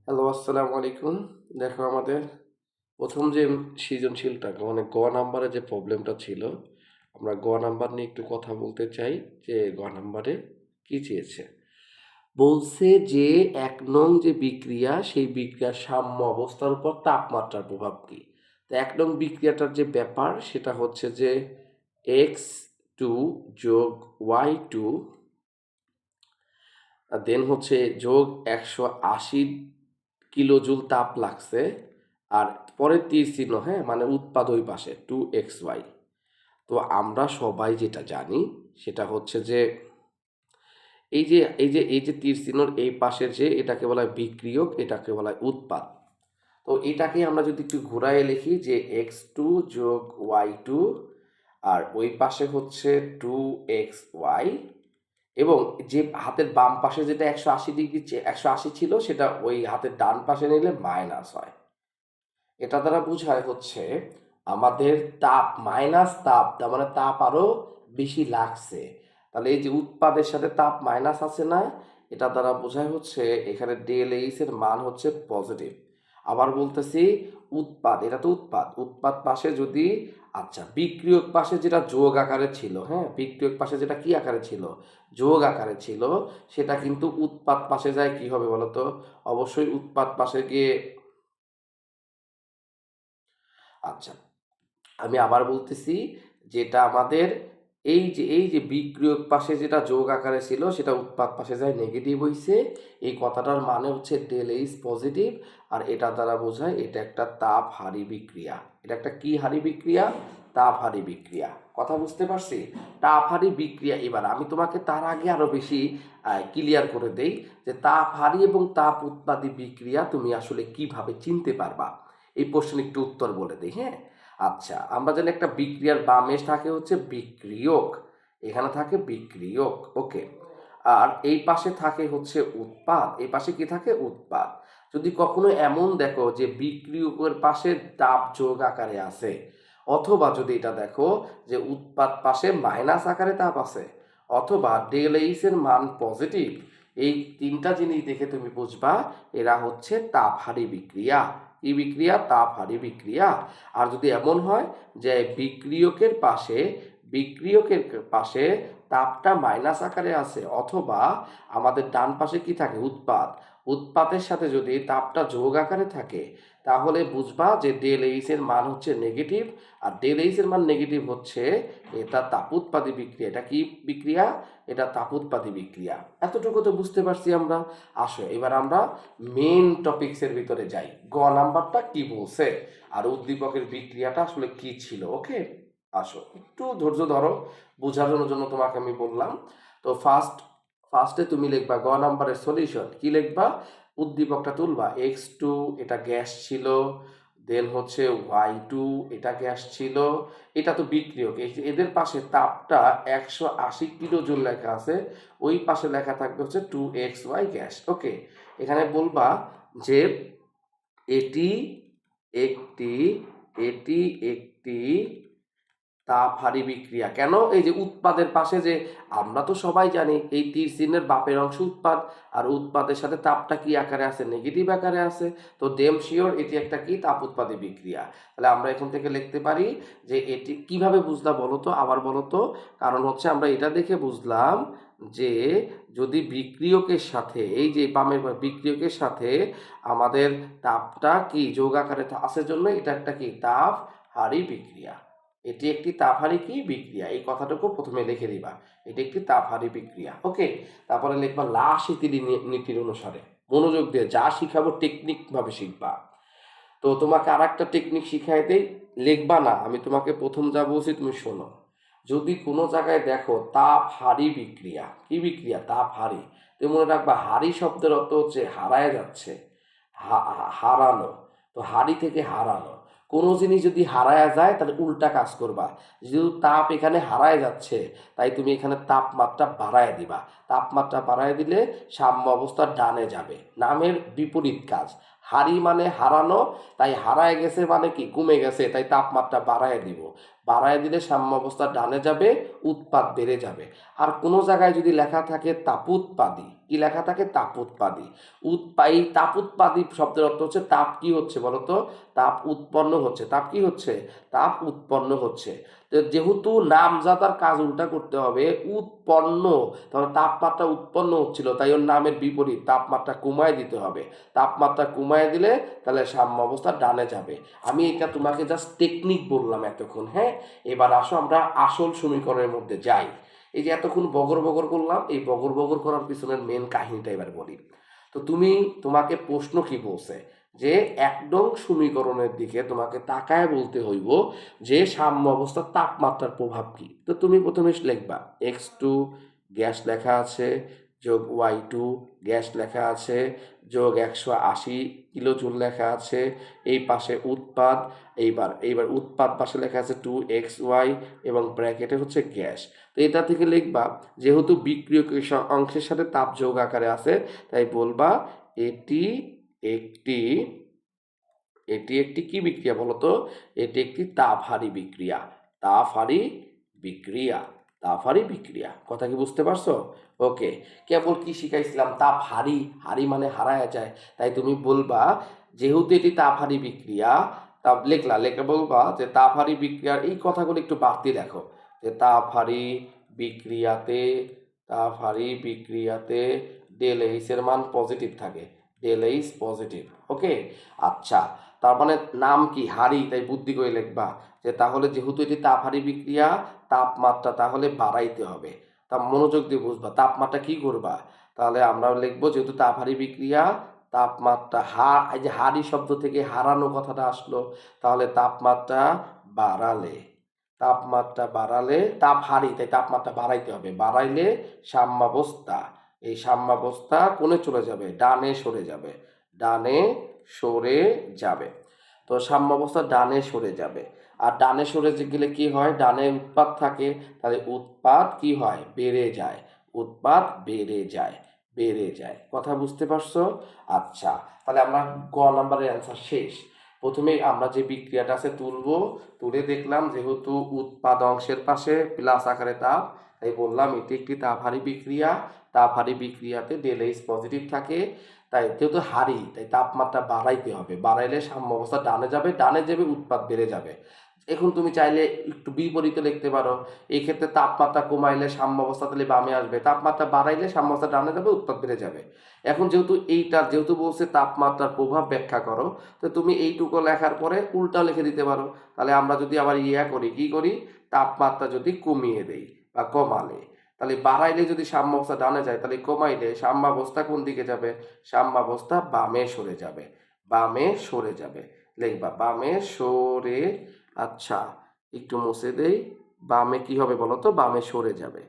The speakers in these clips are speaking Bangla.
হ্যালো, আসসালামু আলাইকুম। দেখো আমাদের প্রথম যে সৃজনশীলটা মানে গ নাম্বারে যে প্রবলেমটা ছিল, আমরা গ নাম্বার নিয়ে একটু কথা বলতে চাই যে গ নাম্বারে কি চেয়েছে। বলছে যে ১ নং যে বিক্রিয়া সেই বিক্রিয়ার সাম্য অবস্থার উপর তাপমাত্রার প্রভাব কি? তো ১ নং বিক্রিয়াটার যে ব্যাপার সেটা হচ্ছে যে x2 যোগ y2 দেন হচ্ছে যোগ ১৮০ কিলোজুল তাপ লাগছে। আর পরের তীর চিহ্ন, হ্যাঁ, মানে উৎপাদ ওই পাশে 2xy। তো আমরা সবাই যেটা জানি সেটা হচ্ছে যে এই যে তীর চিহ্নর এই পাশের যে এটাকে বলা হয় বিক্রিয়ক, এটাকে বলা হয় উৎপাদ। তো এটাকে আমরা যদি একটু ঘুরাইয়ে লিখি যে x2 যোগ y2, আর ওই পাশে হচ্ছে 2xy, এবং যে হাতের বাম পাশে যেটা ১৮০ ডিগ্রি ১৮০ ছিল সেটা ওই হাতের ডান পাশে নিলে মাইনাস হয়। এটা দ্বারা বোঝায় হচ্ছে আমাদের তাপ মাইনাস তাপ, তার মানে তাপ আরো বেশি লাগছে। তাহলে এই যে উৎপাদের সাথে তাপ মাইনাস আছে না, এটা দ্বারা বোঝায় হচ্ছে এখানে ডেল এইচ এর মান হচ্ছে পজিটিভ। আবার বলতেছি উৎপাদ, এটা তো উৎপাদ, উৎপাদ পাশে যদি আচ্ছা বিক্রিয়ক পাশে যেটা যোগ আকারে ছিল, হ্যাঁ, বিক্রিয়ক পাশে যেটা কি আকারে ছিল, যোগ আকারে ছিল, সেটা কিন্তু উৎপাদ পাশে যায় কি হবে বলতো? অবশ্যই উৎপাদ পাশে গিয়ে আচ্ছা আমি আবার বলতেছি, যেটা আমাদের এই যে বিক্রিয়ক পাশে যেটা যোগ আকারে ছিল সেটা উৎপাদ পাশে যায় নেগেটিভ হইছে। এই কথাটার মানে হচ্ছে ডেল এইচ পজিটিভ। আর এটা দ্বারা বোঝায় এটা একটা তাপ হারি বিক্রিয়া। এটা একটা কি হারি বিক্রিয়া? তাপ হারি বিক্রিয়া। কথা বুঝতে পারছি? তাপ হারি বিক্রিয়া। এবার আমি তোমাকে তার আগে আরো বেশি ক্লিয়ার করে দেই যে তাপ হারি এবং তাপ উৎপাদী বিক্রিয়া তুমি আসলে কিভাবে চিনতে পারবা। এই প্রশ্নের একটু উত্তর বলে দিই, হ্যাঁ। আচ্ছা, আমরা জানি একটা বিক্রিয়ার বামে থাকে হচ্ছে বিক্রিয়ক, এখানে থাকে বিক্রিয়ক, ওকে। আর এই পাশে থাকে হচ্ছে উৎপাদ, এই পাশে কি থাকে? উৎপাদ। যদি কখনো এমন দেখো যে বিক্রিয়কের পাশে তাপ যোগ আকারে আছে, অথবা যদি এটা দেখো যে উৎপাদ পাশে মাইনাস আকারে তাপ আছে, অথবা ডেল এইচ এর মান পজিটিভ, এই তিনটা জিনিস দেখে তুমি বুঝবা এরা হচ্ছে তাপহারী বিক্রিয়া। কি বিক্রিয়া? তাপহারী বিক্রিয়া। আর যদি এমন হয় যে বিক্রিয়কের পাশে তাপটা মাইনাস আকারে আছে, অথবা আমাদের ডান পাশে কি থাকে? উৎপাদ, উৎপাদের সাথে যদি তাপটা যোগ আকারে থাকে, তাহলে বুঝবা যে ডেল এইচ এর মান হচ্ছে নেগেটিভ। আর ডেল এইচ এর মান নেগেটিভ হচ্ছে এটা তাপোৎপাদী বিক্রিয়া। এটা কি বিক্রিয়া? এটা তাপোৎপাদী বিক্রিয়া। এতটুকু তো বুঝতে পারছি আমরা। আসো এবার আমরা মেইন টপিকসের ভিতরে যাই, গ নাম্বারটা কি বলছে আর উদ্দীপকের বিক্রিয়াটা আসলে কি ছিল। ওকে, আসো একটু ধৈর্য ধরো, বোঝানোর জন্য তোমাকে আমি বললাম। তো ফার্স্টে তুমি লিখবা গ নাম্বারের সলিউশন। কি লিখবা? উদ্দীপকটা তুলবা, x2 এটা গ্যাস ছিল, দেন হচ্ছে y2 এটা গ্যাস ছিল, এটা তো বিক্রিয়ক, এদের পাশে তাপটা ১৮০ কিলো জুল লেখা আছে, ওই পাশে লেখা থাকবে হচ্ছে 2xy গ্যাস। ওকে, এখানে বলবা যে এটি একটি এটি একটি তাপহারী বিক্রিয়া। কেন? এই যে উৎপাদের পাশে যে আমরা তো সবাই জানি এই তীর চিহ্নের বাপের অংশ উৎপাদ, আর উৎপাদের সাথে তাপটা কি আকারে আছে? নেগেটিভ আকারে আছে। তো ডেম শিওর এটি একটা কি তাপ উৎপাদী বিক্রিয়া। তাহলে আমরা এখান থেকে লিখতে পারি যে এটি কিভাবে বুঝলাম বলো তো, আবার বলো তো। কারণ হচ্ছে আমরা এটা দেখে বুঝলাম যে যদি বিক্রিয়কের সাথে এই যে বামের বিক্রিয়কের সাথে আমাদের তাপটা কি যোগ আকারে আছে জন্য এটা একটা কি তাপ হারি বিক্রিয়া। এটি একটি তাপহারী কি বিক্রিয়া, এই কথাটুকু প্রথমে লিখে দিবা, এটি একটি তাপহারী বিক্রিয়া। ওকে, তারপরে লিখবা লা শীতলী নীতির অনুসারে। মনোযোগ দিয়ে যা শিখাবো টেকনিক ভাবে শিখবা। তো তোমাকে আর একটা টেকনিক শিখাই দেই, লিখবা না, আমি তোমাকে প্রথম যা বলছি তুমি শোনো। যদি কোনো জায়গায় দেখো তাপ হারি বিক্রিয়া, কি বিক্রিয়া? তাপ হারি, তুমি মনে রাখবা হারি শব্দের অর্থ হচ্ছে হারায় যাচ্ছে, হারানো। তো হারি থেকে হারানো, কোনো জিনিস যদি হারায় যায় তাহলে উল্টা কাজ করবা। যেহেতু তাপ এখানে হারায় যাচ্ছে, তাই তুমি এখানে তাপমাত্রা বাড়ায় দিবা। তাপমাত্রা বাড়ায় দিলে সাম্য অবস্থার ডানে যাবে, নামের বিপরীত কাজ। হারি মানে হারানো, তাই হারায় গেছে মানে কি কমে গেছে, তাই তাপমাত্রা বাড়ায় দিব। বাড়ায় দিলে সাম্যাবস্থা ডানে যাবে, উৎপাদ বেড়ে যাবে। আর কোনো জায়গায় যদি লেখা থাকে তাপোৎপাদী, কি লেখা থাকে তাপোৎপাদী, এই তাপোৎপাদী শব্দের অর্থ হচ্ছে তাপ কি হচ্ছে বলতো, তাপ উৎপন্ন হচ্ছে। তাপ কি হচ্ছে, তাপ উৎপন্ন হচ্ছে। তো যেহেতু নামজাদার কাজ উল্টা করতে হবে, উৎপন্ন, তাহলে তাপমাত্রা উৎপন্ন হচ্ছিল, তাই ওর নামের বিপরীত তাপমাত্রা কমায় দিতে হবে। তাপমাত্রা কমায় দিলে তাহলে সাম্য অবস্থা ডানে যাবে। আমি এটা তোমাকে জাস্ট টেকনিক বললাম এতক্ষণ। হ্যাঁ, এবার আসো আমরা আসল সমীকরণের মধ্যে যাই। এই যে এতক্ষণ বগর বগর করলাম, এই বগর বগর করার পিছনের মেন কাহিনীটা এবার বলি। তো তোমাকে প্রশ্ন কি বলছে, যে ১ নং সমীকরণের দিকে তোমাকে তাকায় বলতে হইব যে সাম্য অবস্থার তাপমাত্রার প্রভাব কি। তো তুমি প্রথমে লিখবা x2 গ্যাস লেখা আছে, যোগ y2 গ্যাস লেখা আছে, যোগ 180 কিলোজুল লেখা আছে, এই পাশে উৎপাদ, এইবার উৎপাদ পাশে লেখা আছে 2xy এবং ব্র্যাকেটে হচ্ছে গ্যাস। তো এটা থেকে লিখবা, যেহেতু বিক্রিয়ক অংশের সাথে তাপ যোগ আকারে আছে, তাই বলবা এটি একটি এটি একটি কি বিক্রিয়া বলতো, এটি একটি তাপহারী বিক্রিয়া। তাপহারী বিক্রিয়া, তাপহারী বিক্রিয়া। কথা কি বুঝতে পারছো? ওকে, কেবল কি শিখাইছিলাম, তাপহারী, হারি মানে হারায় যায়, তাই তুমি বলবা যেহেতু এটি তাপহারী বিক্রিয়া, লেখা বলবা যে তাপহারী বিক্রিয়ার এই কথাগুলো একটু বাড়তি লেখো, যে তাপহারী বিক্রিয়াতে ডেল এইচ এর মান পজিটিভ থাকে, ডেল এইচ পজিটিভ। ওকে, আচ্ছা, তার মানে নাম কি হারি, তাই বুদ্ধি করে লিখবা যে তাহলে যেহেতু এটি তাপহারী বিক্রিয়া, তাপমাত্রা তাহলে বাড়াইতে হবে। তা মনোযোগ দিয়ে বুঝবা, তাপমাত্রা কি করবা, তাহলে আমরা লিখবো যেহেতু তাপহারী বিক্রিয়া, তাপমাত্রা এই যে হারি শব্দ থেকে হারানো কথাটা আসলো, তাহলে তাপমাত্রা বাড়ালে তাপহারী, তাই তাপমাত্রা বাড়াইতে হবে, বাড়াইলে সাম্যাবস্থা, এই সাম্যাবস্থা কোণে চলে যাবে, ডানে সরে যাবে, ডানে সরে যাবে। তো সাম্যাবস্থা ডানে সরে যাবে। আর ডানে সরে গেলে কি হয়, ডানে উৎপাদ থাকে, তাহলে উৎপাদ কি হয়, বেড়ে যায়, উৎপাদ বেড়ে যায়। কথা বুঝতে পারছো? আচ্ছা, তাহলে আমরা গ নাম্বারের অ্যান্সার শেষ। প্রথমে আমরা যে বিক্রিয়াটা আছে তুলে দেখলাম, যেহেতু উৎপাদ অংশের পাশে প্লাস আকারে তাপ, তাই বললাম এটি একটি তাপহারী বিক্রিয়া। তাপহারী বিক্রিয়াতে ডেল এইচ পজিটিভ থাকে, তাই যেহেতু হারি, তাই তাপমাত্রা বাড়াইতে হবে, বাড়াইলে সাম্য অবস্থা ডানে যাবে, উৎপাদ বেড়ে যাবে। এখন তুমি চাইলে একটু বিপরীতে লিখতে পারো, এই ক্ষেত্রে তাপমাত্রা কমাইলে সাম্য অবস্থা তাহলে বামে আসবে, তাপমাত্রা বাড়াইলে সাম্য অবস্থা ডানে যাবে, উৎপাদ বেড়ে যাবে। এখন যেহেতু বলছে তাপমাত্রার প্রভাব ব্যাখ্যা করো, তো তুমি এইটুকু লেখার পরে উল্টা লিখে দিতে পারো। তাহলে আমরা যদি আবার কি করি, তাপমাত্রা যদি কমিয়ে দেই বা কমালে, তাহলে বাড়াইলে যদি সাম্যাবস্থা ডানে যায়, তাহলে কমাইলে সাম্যাবস্থা কোন দিকে যাবে, সাম্যাবস্থা বামে সরে যাবে। লিখবা বামে সরে, আচ্ছা একটু মুছে দেই, বামে কি হবে বলো তো, বামে সরে যাবে।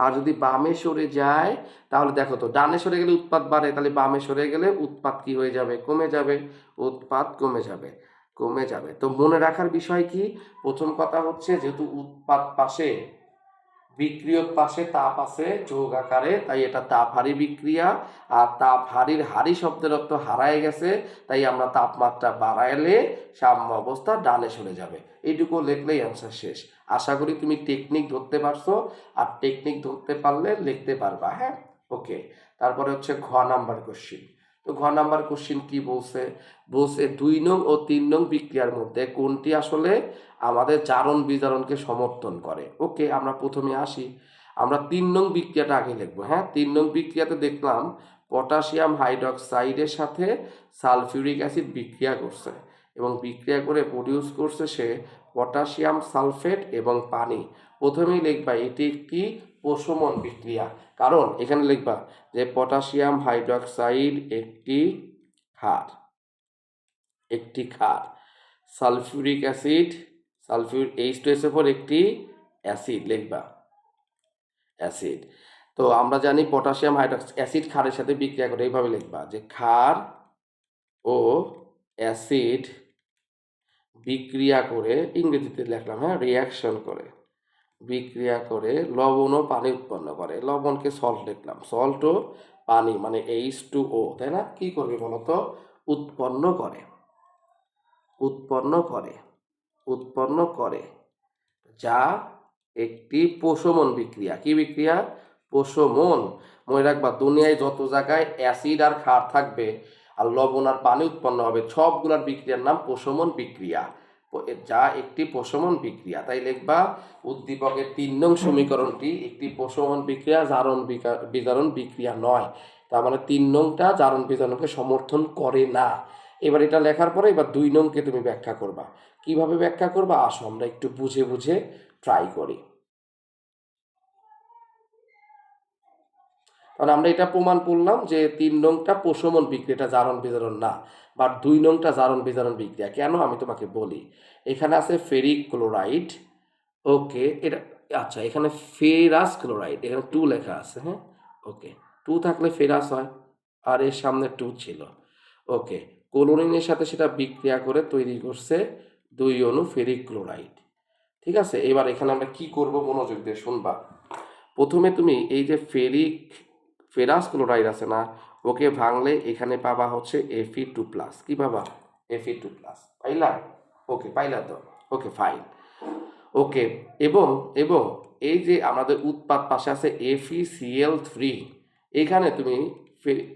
আর যদি বামে সরে যায়, তাহলে দেখো তো, ডানে সরে গেলে উৎপাদ বাড়ে, তাহলে বামে সরে গেলে উৎপাদ কি হয়ে যাবে, কমে যাবে, উৎপাদ কমে যাবে। তো মনে রাখার বিষয় কি, প্রথম কথা হচ্ছে যেহেতু উৎপাদ পাশে, বিক্রিয়ক পাশে তাপ আছে যোগ আকারে, তাই এটা তাপহারী বিক্রিয়া। আর হারি শব্দের অর্থ হারায় গেছে, তাই আমরা তাপমাত্রা বাড়াইলে সাম্য অবস্থা ডানে সরে যাবে। এইটুকু লিখলেই অ্যান্সার শেষ। আশা করি তুমি টেকনিক ধরতে পারছো, আর টেকনিক ধরতে পারলে লিখতে পারবা। হ্যাঁ, ওকে। তারপরে হচ্ছে ঘ নাম্বার কোশ্চিন। তো ঘ নাম্বার কোশ্চিন কি বলছে, 2 নং ও 3 নং বিক্রিয়ার মধ্যে কোনটি আসলে আমাদের জারণ বিজারণকে সমর্থন করে। ওকে, আমরা প্রথমে আসি, আমরা 3 নং বিক্রিয়াটা আগে লিখবো। হ্যাঁ, 3 নং বিক্রিয়াতে দেখলাম পটাশিয়াম হাইড্রক্সাইডের সাথে সালফিউরিক অ্যাসিড বিক্রিয়া করছে, এবং বিক্রিয়া করে প্রডিউস করছে সে পটাশিয়াম সালফেট এবং পানি। প্রথমেই লিখবা এটি একটি প্রশমন বিক্রিয়া, কারণ এখানে লিখবা যে পটাশিয়াম হাইড্রক্সাইড একটি ক্ষার, সালফিউরিক অ্যাসিড, H2SO4 একটি অ্যাসিড, লিখবা অ্যাসিড। তো আমরা জানি পটাশিয়াম অ্যাসিড ক্ষারের সাথে বিক্রিয়া করে, এইভাবে লিখবা যে ক্ষার ও অ্যাসিড বিক্রিয়া করে, ইংরেজিতে লিখলাম, হ্যাঁ, বিক্রিয়া করে লবণ ও পানি উৎপন্ন করে। লবণকে সল্ট লিখলাম, সল্ট ও পানি মানে H2O, তাই না? কি করবে বলতো? উৎপন্ন করে, উৎপন্ন করে, উৎপন্ন করে, যা একটি প্রশমন বিক্রিয়া। কি বিক্রিয়া? প্রশমন। মনে রাখবা, দুনিয়ায় যত জায়গায় অ্যাসিড আর ক্ষার থাকবে আর লবণ আর পানি উৎপন্ন হবে, সবগুলার বিক্রিয়ার নাম প্রশমন বিক্রিয়া, যা একটি প্রশমন বিক্রিয়া। তাই লিখবা উদ্দীপকের 3 নং সমীকরণটি একটি প্রশমন বিক্রিয়া, জারণ বিজারণ বিক্রিয়া নয়। তার মানে 3 নংটা জারণ বিজারণকে সমর্থন করে না। এবার এটা লেখার পরে এবার 2 নংকে তুমি ব্যাখ্যা করবা। কিভাবে ব্যাখ্যা করবা আসো আমরা একটু বুঝে বুঝে ট্রাই করি। কারণ আমরা এটা প্রমাণ করলাম যে 3 নংটা প্রশমন বিক্রিয়া, এটা জারণ বিজারণ না। বা 2 নংটা জারণ বিজারণ বিক্রিয়া। কেন আমি তোমাকে বলি। এখানে আছে ফেরিক ক্লোরাইড, ওকে, এটা আচ্ছা, এখানে ফেরাস ক্লোরাইড, এখানে 2 লেখা আছে, হ্যাঁ, ওকে, 2 থাকলে ফেরাস হয়, আর এর সামনে 2 ছিল, ওকে। ক্লোরিনের সাথে সেটা বিক্রিয়া করে তৈরি করছে 2 অণু ফেরিক ক্লোরাইড। ঠিক আছে, এবার এখানে আমরা কি করব মনোযোগ দিয়ে শুনবা। প্রথমে তুমি এই যে ফেরাস ক্লোরাইড আছে না, ওকে ভাঙলে এখানে পাবা হচ্ছে Fe2+। কি পাবা? Fe2+, পাইলা? ওকে, পাইলা তো, ওকে, ফাইন, ওকে। এবং এবং এই যে আমাদের উৎপাদ পাশে আছে FeCl3, এখানে তুমি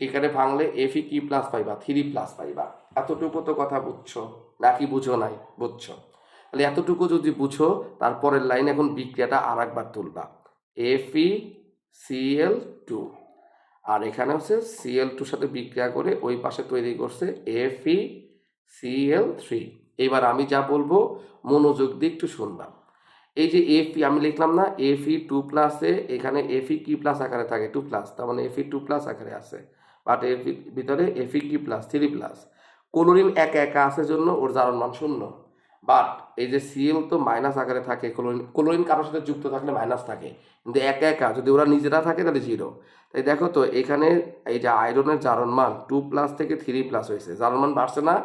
এখানে ভাঙলে Fe কি প্লাস পাইবা? 3+ পাইবা। এতটুকু তো কথা বুঝছো নাকি বুঝো নাই? বুঝছো। তাহলে এতটুকু যদি বুঝো, তারপরের লাইন এখন বিক্রিয়াটা আর একবার তুলবা, FeCl2, আর এখানে হচ্ছে Cl2 সাথে বিক্রিয়া করে ওই পাশে তৈরি করছে FeCl3। এবার আমি যা বলবো মনোযোগ দিয়ে একটু শুনবা। এই যে Fe আমি লিখলাম না, Fe2+-এ এখানে Fe কি প্লাস আকারে থাকে 2+, তার মানে Fe2+ আকারে আছে, বাট এর ভিতরে Fe কি প্লাস 3+। ক্লোরিন একা একা আছে জন্য ওর জারণ মান 0। বাট এই যে Cl তো মাইনাস আকারে থাকে, ক্লোরিন কারোর সাথে যুক্ত থাকলে মাইনাস থাকে, কিন্তু একা একা যদি ওরা নিজেরা থাকে তাহলে 0। তাই দেখো তো এখানে এই যে আয়রনের জারণ মান 2+ থেকে 3+ হয়েছে, জারণ মান বাড়ছে না?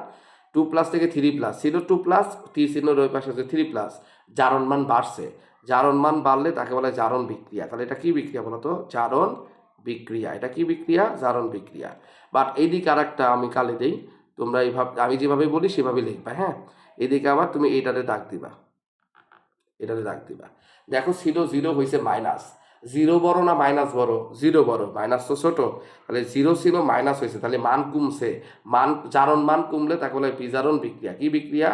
2+ থেকে 3+ ছিল, 2+, টি চিহ্নের ওই পাশে হচ্ছে 3+, জারণ মান বাড়ছে। জারণ মান বাড়লে তাকে বলে জারণ বিক্রিয়া। তাহলে এটা কি বিক্রিয়া বলতো? জারণ বিক্রিয়া। এটা কি বিক্রিয়া? জারণ বিক্রিয়া। বাট এইদিকে আর একটা আমি কালে দেই, তোমরা এইভাবে আমি যেভাবে বলি সেভাবে লিখবা, হ্যাঁ। এদিকে আবার তুমি এইটাতে দাগ দিবা, এটাতে দাগ দিবা। দেখো ছিল 0 হয়েছে মাইনাস। 0 বড় না মাইনাস বড়? 0 বড়, মাইনাস তো ছোট। তাহলে 0 ছিল মাইনাস হয়েছে, তাহলে মান কমছে। জারণ মান কমলে তাকে বলে বিজারণ বিক্রিয়া। কি বিক্রিয়া?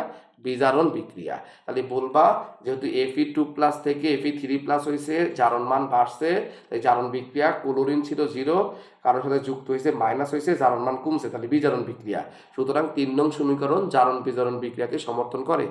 বিজারণ বিক্রিয়া। তাহলে বলবা যেহেতু Fe2+ থেকে Fe3+ হয়েছে, জারণ মান বাড়ছে, তাই জারণ বিক্রিয়া। ক্লোরিন ছিল 0, কারোর সাথে যুক্ত হয়েছে, মাইনাস হয়েছে, জারণ মান কমছে, তাহলে বিজারণ বিক্রিয়া। সুতরাং 3 নং সমীকরণ জারণ বিজারণ বিক্রিয়াকে সমর্থন করে।